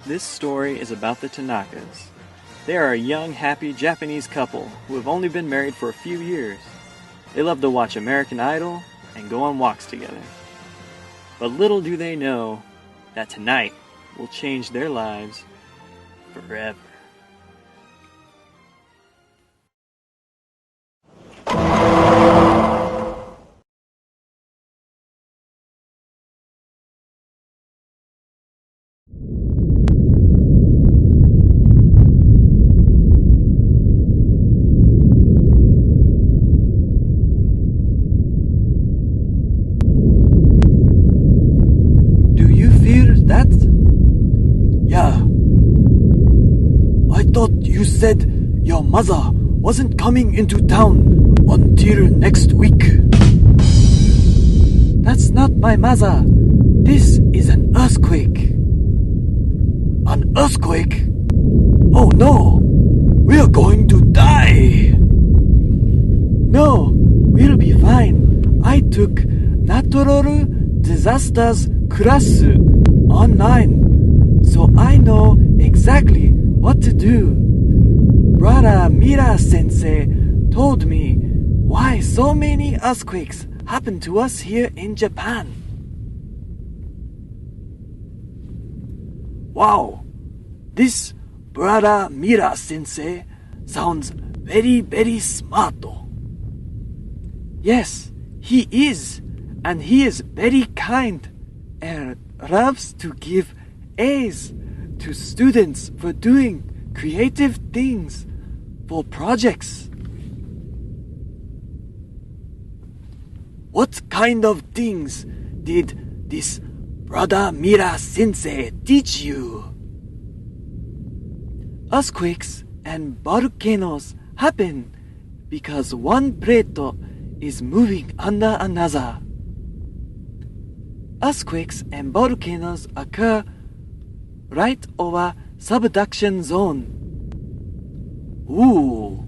This story is about the Tanakas. They are a young, happy Japanese couple who have only been married for a few years. They love to watch American Idol and go on walks together. But little do they know that tonight will change their lives forever. That? Yeah. I thought you said your mother wasn't coming into town until next week. That's not my mother. This is an earthquake. An earthquake? Oh no! We're going to die! No, we'll be fine. I took natural disasters class online, so I know exactly what to do. Brother Mira Sensei told me why so many earthquakes happen to us here in Japan. Wow, this Brother Mira Sensei sounds very smart. Yes, he is, and he is very kind and loves to give A's to students for doing creative things for projects. What kind of things did this Brother Mira Sensei teach you? Earthquakes and volcanoes happen because one plate is moving under another. Earthquakes and volcanoes occur right over subduction zone. Ooh,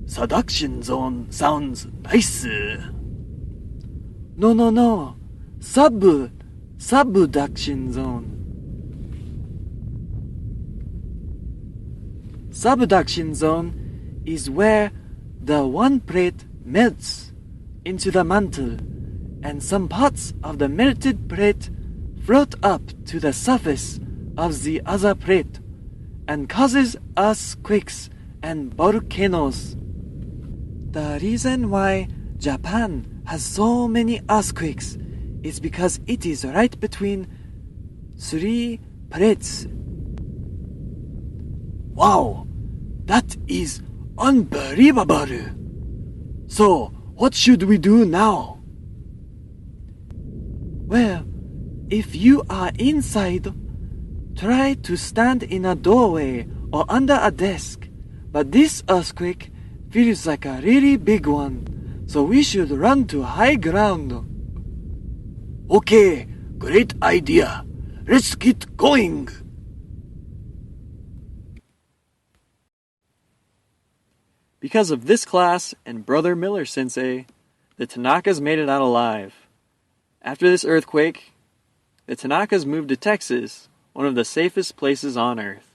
subduction zone sounds nice. No. Subduction zone. Subduction zone is where the one plate melts into the mantle, and some parts of the melted plate float up to the surface of the other plate and causes earthquakes and volcanoes. The reason why Japan has so many earthquakes is because it is right between three plates. Wow, that is unbelievable. So, what should we do now? Well, if you are inside, try to stand in a doorway or under a desk. But this earthquake feels like a really big one, so we should run to high ground. Okay, great idea. Let's get going. Because of this class and Brother Miller Sensei, the Tanakas made it out alive. After this earthquake, the Tanakas moved to Texas, one of the safest places on Earth.